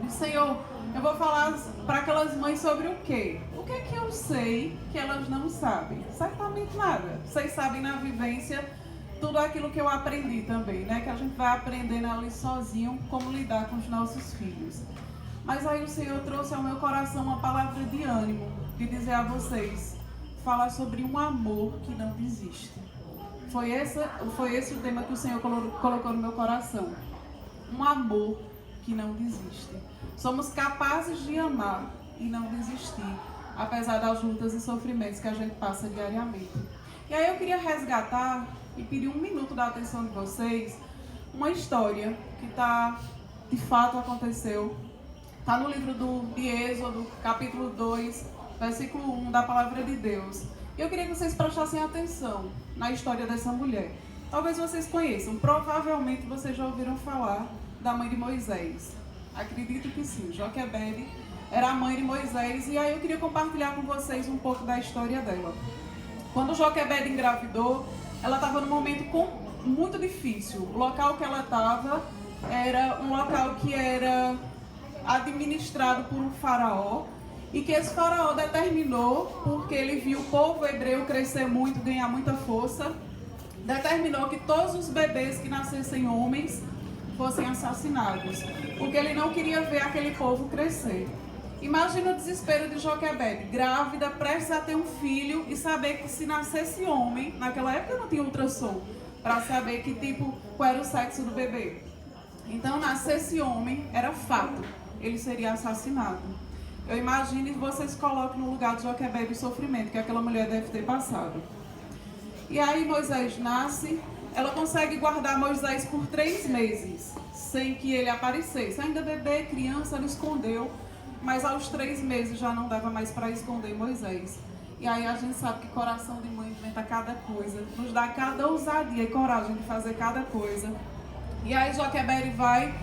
Disse, Senhor, eu vou falar para aquelas mães sobre o quê? O que é que eu sei que elas não sabem? Certamente nada. Vocês sabem na vivência tudo aquilo que eu aprendi também, né? Que a gente vai aprendendo ali sozinho como lidar com os nossos filhos. Mas aí o Senhor trouxe ao meu coração uma palavra de ânimo, de dizer a vocês, falar sobre um amor que não desiste. Foi esse o tema que o Senhor colocou no meu coração. Um amor que não desiste. Somos capazes de amar e não desistir, apesar das lutas e sofrimentos que a gente passa diariamente. E aí eu queria resgatar e pedir 1 minuto da atenção de vocês, uma história que de fato aconteceu. Está no livro de Êxodo, capítulo 2, versículo 1 da palavra de Deus. E eu queria que vocês prestassem atenção na história dessa mulher. Talvez vocês conheçam, provavelmente vocês já ouviram falar da mãe de Moisés. Acredito que sim, Joquebede era a mãe de Moisés. E aí eu queria compartilhar com vocês um pouco da história dela. Quando Joquebede engravidou, ela estava num momento muito difícil. O local que ela estava era um local que era administrado por um faraó, e que esse faraó determinou, porque ele viu o povo hebreu crescer muito, ganhar muita força, determinou que todos os bebês que nascessem homens fossem assassinados, porque ele não queria ver aquele povo crescer. Imagina o desespero de Joquebede, grávida, prestes a ter um filho, e saber que se nascesse homem, naquela época não tinha ultrassom, para saber qual era o sexo do bebê. Então, nascesse homem, era fato, ele seria assassinado. Eu imagino que vocês coloquem no lugar de Joquebede o sofrimento que aquela mulher deve ter passado. E aí Moisés nasce, ela consegue guardar Moisés por 3 meses, sem que ele aparecesse. Ainda bebê, criança, ela escondeu, mas aos 3 meses já não dava mais para esconder Moisés. E aí a gente sabe que coração de mãe inventa cada coisa, nos dá cada ousadia e coragem de fazer cada coisa. E aí Joquebede vai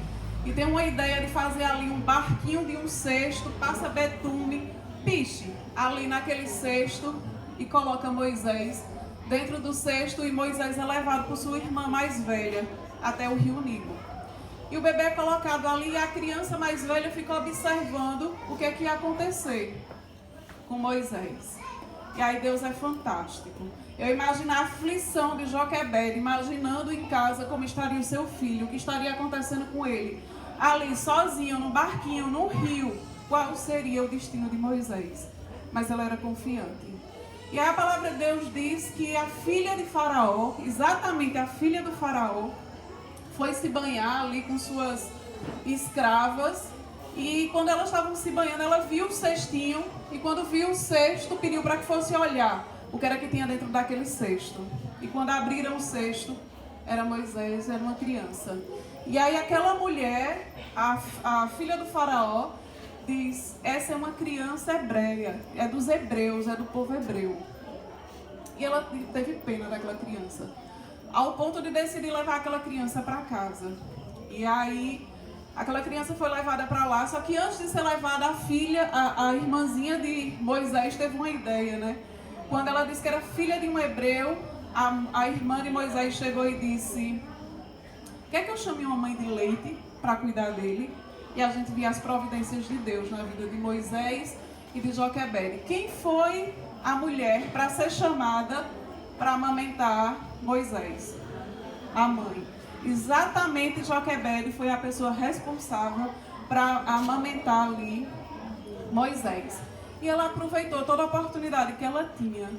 e tem uma ideia de fazer ali um barquinho de um cesto, passa betume, piche ali naquele cesto e coloca Moisés dentro do cesto, e Moisés é levado por sua irmã mais velha até o rio Nilo. E o bebê é colocado ali e a criança mais velha fica observando o que é que ia acontecer com Moisés. E aí Deus é fantástico. Eu imagino a aflição de Joquebede, imaginando em casa como estaria o seu filho, o que estaria acontecendo com ele. Ali, sozinho, num barquinho, num rio, qual seria o destino de Moisés? Mas ela era confiante. E aí a palavra de Deus diz que a filha de Faraó, exatamente a filha do Faraó, foi se banhar ali com suas escravas. E quando elas estavam se banhando, ela viu o cestinho, e quando viu o cesto, pediu para que fosse olhar o que era que tinha dentro daquele cesto. E quando abriram o cesto, era Moisés, era uma criança. E aí aquela mulher, a filha do faraó, diz, essa é uma criança hebreia, é dos hebreus, é do povo hebreu. E ela teve pena daquela criança, ao ponto de decidir levar aquela criança para casa. E aí aquela criança foi levada para lá, só que antes de ser levada, a irmãzinha de Moisés teve uma ideia, né? Quando ela disse que era filha de um hebreu, a irmã de Moisés chegou e disse, quer que eu chame uma mãe de leite para cuidar dele? E a gente via as providências de Deus na vida de Moisés e de Joquebede. Quem foi a mulher para ser chamada para amamentar Moisés? A mãe. Exatamente, Joquebede foi a pessoa responsável para amamentar ali Moisés. E ela aproveitou toda a oportunidade que ela tinha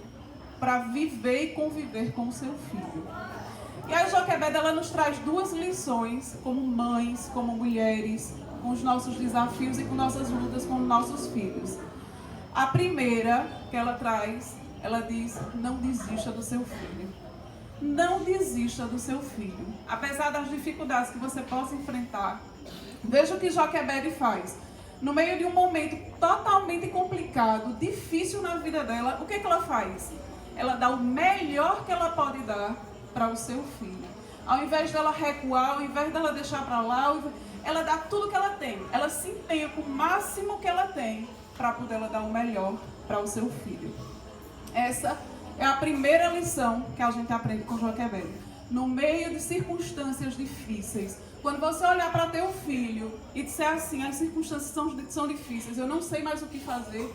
para viver e conviver com o seu filho. E a Joquebede, ela nos traz 2 lições, como mães, como mulheres, com os nossos desafios e com nossas lutas com nossos filhos. A primeira que ela traz, ela diz, não desista do seu filho. Não desista do seu filho. Apesar das dificuldades que você possa enfrentar, veja o que Joquebede faz. No meio de um momento totalmente complicado, difícil na vida dela, o que ela faz? Ela dá o melhor que ela pode dar para o seu filho. Ao invés dela recuar, ao invés dela deixar para lá, ela dá tudo que ela tem. Ela se empenha com o máximo que ela tem para poder ela dar o melhor para o seu filho. Essa é a primeira lição que a gente aprende com Joquebede. No meio de circunstâncias difíceis, quando você olhar para teu filho e disser assim, as circunstâncias são difíceis, eu não sei mais o que fazer,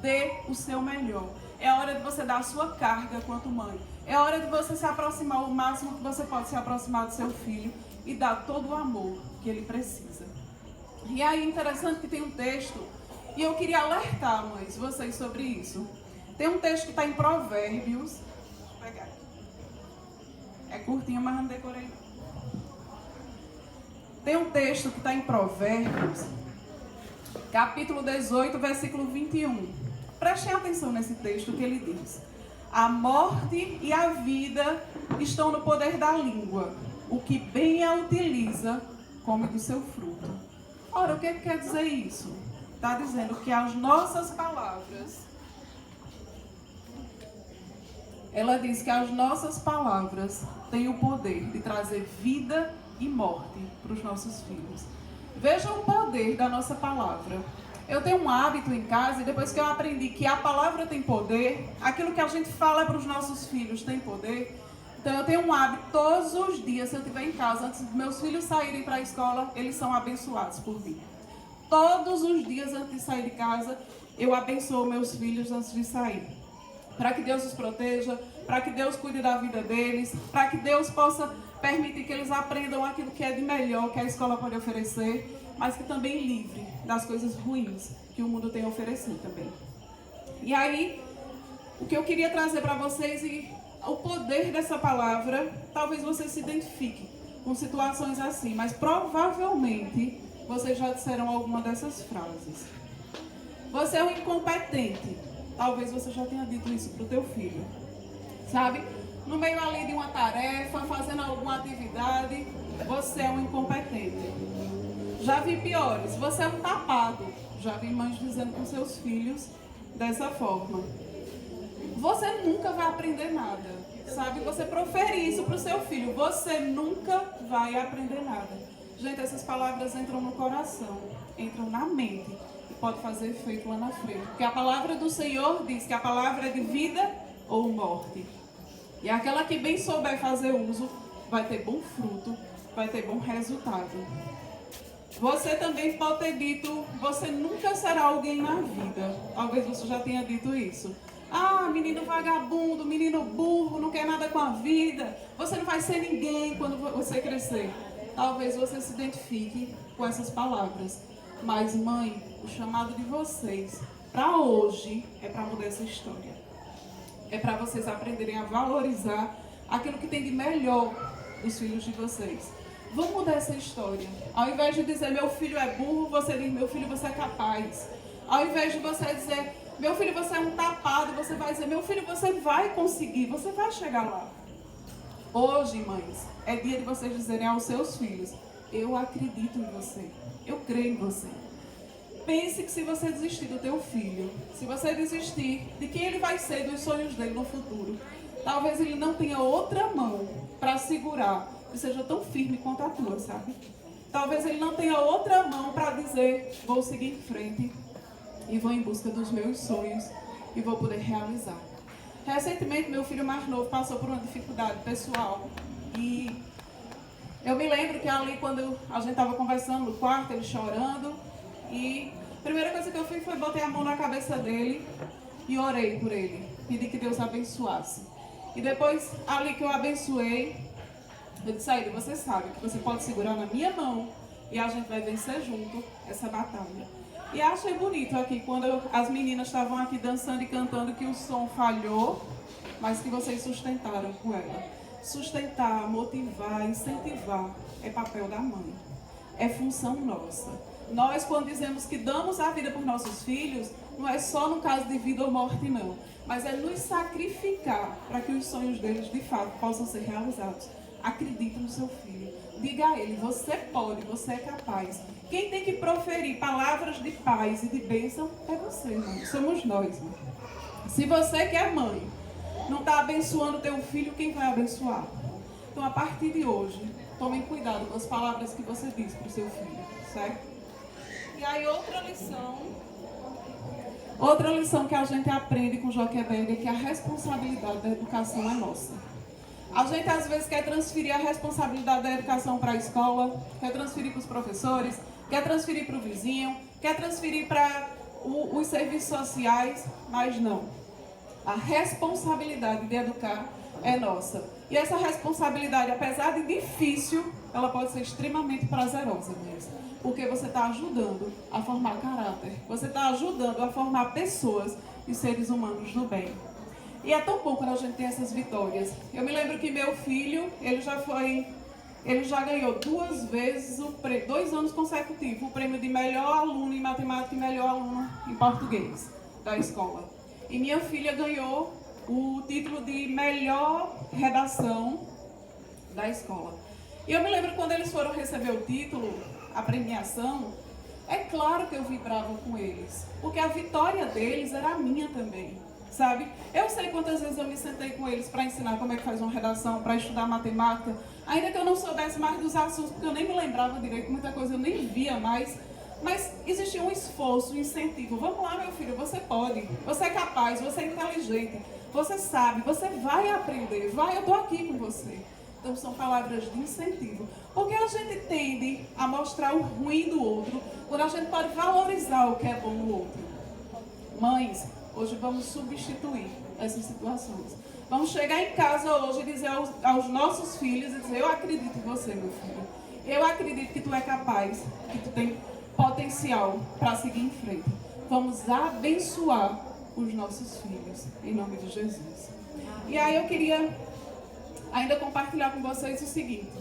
dê o seu melhor. É a hora de você dar a sua carga quanto mãe. É a hora de você se aproximar o máximo que você pode se aproximar do seu filho e dar todo o amor que ele precisa. E aí, interessante que tem um texto, e eu queria alertar, mães, vocês sobre isso. Tem um texto que está em Provérbios. Deixa eu pegar. É curtinho, mas não decorei. Tem um texto que está em Provérbios, capítulo 18, versículo 21. Prestem atenção nesse texto que ele diz: a morte e a vida estão no poder da língua. O que bem a utiliza, come do seu fruto. Ora, o que quer dizer isso? Está dizendo que as nossas palavras, ela diz que as nossas palavras têm o poder de trazer vida e morte para os nossos filhos. Vejam o poder da nossa palavra. Eu tenho um hábito em casa, e depois que eu aprendi que a palavra tem poder, aquilo que a gente fala para os nossos filhos tem poder. Então eu tenho um hábito, todos os dias, se eu estiver em casa, antes dos meus filhos saírem para a escola, eles são abençoados por mim. Todos os dias antes de sair de casa, eu abençoo meus filhos antes de sair. Para que Deus os proteja, para que Deus cuide da vida deles, para que Deus possa permitir que eles aprendam aquilo que é de melhor que a escola pode oferecer, mas que também livre das coisas ruins que o mundo tem a oferecer também. E aí, o que eu queria trazer para vocês e o poder dessa palavra, talvez vocês se identifiquem com situações assim, mas provavelmente vocês já disseram alguma dessas frases. Você é um incompetente. Talvez você já tenha dito isso para o teu filho. Sabe? No meio ali de uma tarefa, fazendo alguma atividade, você é um incompetente. Já vi piores, você é um tapado. Já vi mães dizendo com seus filhos dessa forma. Você nunca vai aprender nada, sabe? Você proferir isso para o seu filho, você nunca vai aprender nada. Gente, essas palavras entram no coração, entram na mente e pode fazer efeito lá na frente. Porque a palavra do Senhor diz que a palavra é de vida ou morte. E aquela que bem souber fazer uso, vai ter bom fruto, vai ter bom resultado. Você também pode ter dito, você nunca será alguém na vida. Talvez você já tenha dito isso. Ah, menino vagabundo, menino burro, não quer nada com a vida. Você não vai ser ninguém quando você crescer. Talvez você se identifique com essas palavras. Mas, mãe, o chamado de vocês para hoje é para mudar essa história. É para vocês aprenderem a valorizar aquilo que tem de melhor dos filhos de vocês. Vamos mudar essa história. Ao invés de dizer, meu filho é burro, você diz, meu filho, você é capaz. Ao invés de você dizer, meu filho, você é um tapado, você vai dizer, meu filho, você vai conseguir, você vai chegar lá. Hoje, mães, é dia de vocês dizerem aos seus filhos, eu acredito em você, eu creio em você. Pense que se você desistir do teu filho, se você desistir de quem ele vai ser, dos sonhos dele no futuro, talvez ele não tenha outra mão para segurar que seja tão firme quanto a tua, sabe? Talvez ele não tenha outra mão para dizer, vou seguir em frente e vou em busca dos meus sonhos e vou poder realizar. Recentemente, meu filho mais novo passou por uma dificuldade pessoal e eu me lembro que ali, quando a gente estava conversando no quarto, ele chorando, e a primeira coisa que eu fiz foi botar a mão na cabeça dele e orei por ele, pedi que Deus abençoasse. E depois, ali que eu abençoei, eu disse a ele, você sabe que você pode segurar na minha mão e a gente vai vencer junto essa batalha. E achei bonito aqui, quando as meninas estavam aqui dançando e cantando, que o som falhou, mas que vocês sustentaram com ela. Sustentar, motivar, incentivar é papel da mãe, é função nossa. Nós, quando dizemos que damos a vida por nossos filhos, não é só no caso de vida ou morte, não, mas é nos sacrificar para que os sonhos deles, de fato, possam ser realizados. Acredite no seu filho, diga a ele, você pode, você é capaz. Quem tem que proferir palavras de paz e de bênção é você, mãe. Somos nós, mãe. Se você que é mãe não está abençoando o teu filho, quem vai abençoar? Então, a partir de hoje, tomem cuidado com as palavras que você diz para o seu filho, certo? E aí, outra lição que a gente aprende com Joquebed é que a responsabilidade da educação é nossa. A gente às vezes quer transferir a responsabilidade da educação para a escola, quer transferir para os professores, quer transferir para o vizinho, quer transferir para os serviços sociais, mas não. A responsabilidade de educar é nossa. E essa responsabilidade, apesar de difícil, ela pode ser extremamente prazerosa mesmo. Porque você está ajudando a formar caráter, você está ajudando a formar pessoas e seres humanos do bem. E é tão bom quando a gente tem essas vitórias. Eu me lembro que meu filho, ele já ganhou 2 vezes, 2 anos consecutivos, o prêmio de melhor aluno em matemática e melhor aluno em português da escola. E minha filha ganhou o título de melhor redação da escola. E eu me lembro quando eles foram receber o título, a premiação, é claro que eu vibrava com eles, porque a vitória deles era a minha também. Sabe? Eu sei quantas vezes eu me sentei com eles para ensinar como é que faz uma redação, para estudar matemática, ainda que eu não soubesse mais dos assuntos, porque eu nem me lembrava direito, muita coisa eu nem via mais, mas existia um esforço, um incentivo. Vamos lá, meu filho, você pode, você é capaz, você é inteligente, você sabe, você vai aprender, eu estou aqui com você. Então são palavras de incentivo, porque a gente tende a mostrar o ruim do outro, quando a gente pode valorizar o que é bom no outro. Mães, hoje vamos substituir essas situações. Vamos chegar em casa hoje e dizer aos nossos filhos, eu acredito em você, meu filho. Eu acredito que tu é capaz, que tu tem potencial para seguir em frente. Vamos abençoar os nossos filhos, em nome de Jesus. E aí eu queria ainda compartilhar com vocês o seguinte,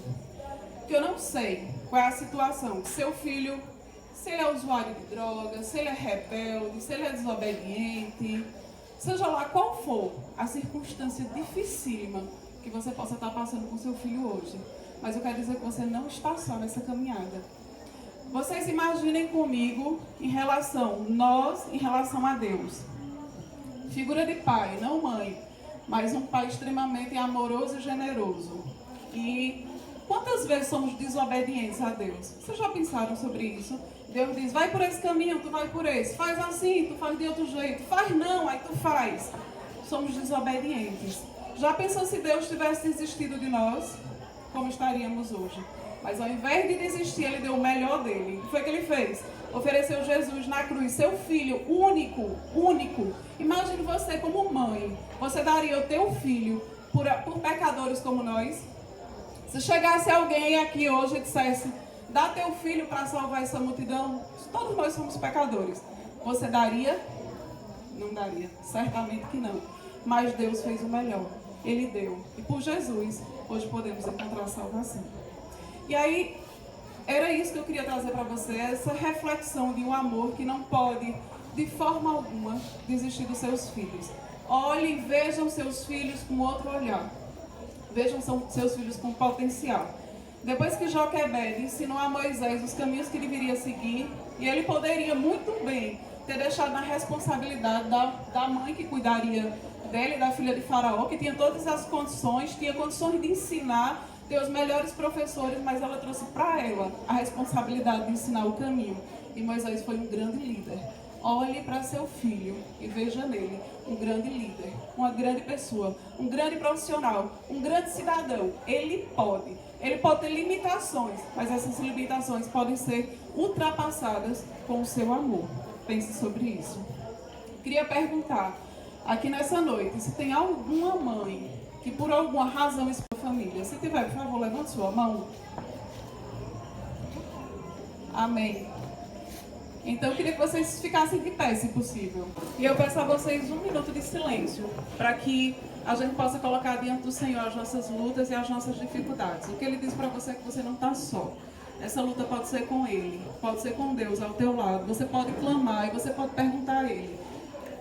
que eu não sei qual é a situação que seu filho, se ele é usuário de drogas, se ele é rebelde, se ele é desobediente, seja lá qual for a circunstância dificílima que você possa estar passando com seu filho hoje. Mas eu quero dizer que você não está só nessa caminhada. Vocês imaginem comigo em relação a Deus. Figura de pai, não mãe, mas um pai extremamente amoroso e generoso. E quantas vezes somos desobedientes a Deus? Vocês já pensaram sobre isso? Deus diz, vai por esse caminho, tu vai por esse. Faz assim, tu faz de outro jeito. Faz não, aí tu faz. Somos desobedientes. Já pensou se Deus tivesse desistido de nós? Como estaríamos hoje? Mas ao invés de desistir, Ele deu o melhor dele. O que foi que Ele fez? Ofereceu Jesus na cruz, seu filho único. Imagine você como mãe. Você daria o teu filho por pecadores como nós? Se chegasse alguém aqui hoje e dissesse, dá teu filho para salvar essa multidão, todos nós somos pecadores. Você daria? Não daria, certamente que não. Mas Deus fez o melhor, Ele deu. E por Jesus, hoje podemos encontrar salvação. E aí, era isso que eu queria trazer para você, essa reflexão de um amor que não pode, de forma alguma, desistir dos seus filhos. Olhem, vejam seus filhos com outro olhar. Vejam seus filhos com potencial. Depois que Joquebed ensinou a Moisés os caminhos que ele deveria seguir, e ele poderia muito bem ter deixado na responsabilidade da mãe que cuidaria dele, da filha de Faraó, que tinha todas as condições, tinha condições de ensinar, ter os melhores professores, mas ela trouxe para ela a responsabilidade de ensinar o caminho. E Moisés foi um grande líder. Olhe para seu filho e veja nele um grande líder, uma grande pessoa, um grande profissional, um grande cidadão. Ele pode ter limitações, mas essas limitações podem ser ultrapassadas com o seu amor. Pense sobre isso. Queria perguntar aqui nessa noite, se tem alguma mãe que por alguma razão expõe a família. Se tiver, por favor, levante sua mão. Amém. Então eu queria que vocês ficassem de pé, se possível. E eu peço a vocês 1 minuto de silêncio, para que a gente possa colocar diante do Senhor as nossas lutas e as nossas dificuldades. O que Ele diz para você é que você não está só. Essa luta pode ser com Ele, pode ser com Deus ao teu lado. Você pode clamar e você pode perguntar a Ele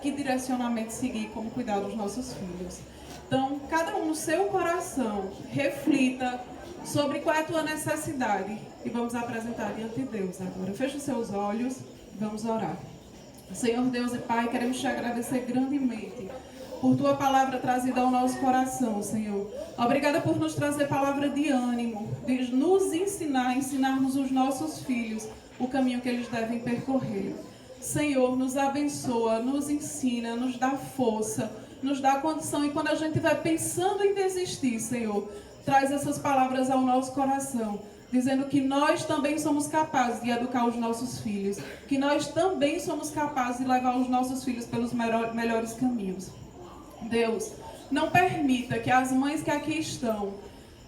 que direcionamento seguir, como cuidar dos nossos filhos. Então, cada um no seu coração, reflita sobre qual é a tua necessidade e vamos apresentar diante de Deus agora. Feche os seus olhos e vamos orar. Senhor Deus e Pai, queremos te agradecer grandemente por tua palavra trazida ao nosso coração, Senhor. Obrigada por nos trazer palavra de ânimo, de nos ensinarmos os nossos filhos o caminho que eles devem percorrer. Senhor, nos abençoa, nos ensina, nos dá força, nos dá condição. E quando a gente vai pensando em desistir, Senhor, traz essas palavras ao nosso coração, dizendo que nós também somos capazes de educar os nossos filhos, que nós também somos capazes de levar os nossos filhos pelos melhores caminhos. Deus, não permita que as mães que aqui estão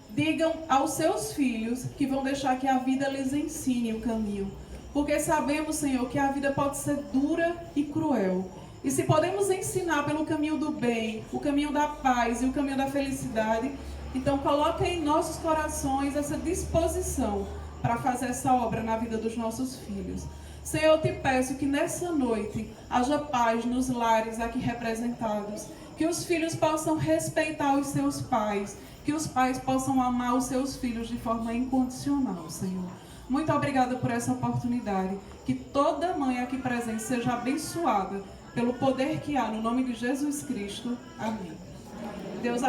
digam aos seus filhos que vão deixar que a vida lhes ensine o caminho. Porque sabemos, Senhor, que a vida pode ser dura e cruel. E se podemos ensinar pelo caminho do bem, o caminho da paz e o caminho da felicidade, então coloca em nossos corações essa disposição para fazer essa obra na vida dos nossos filhos. Senhor, eu te peço que nessa noite haja paz nos lares aqui representados, que os filhos possam respeitar os seus pais, que os pais possam amar os seus filhos de forma incondicional, Senhor. Muito obrigada por essa oportunidade. Que toda mãe aqui presente seja abençoada pelo poder que há no nome de Jesus Cristo. Amém. Deus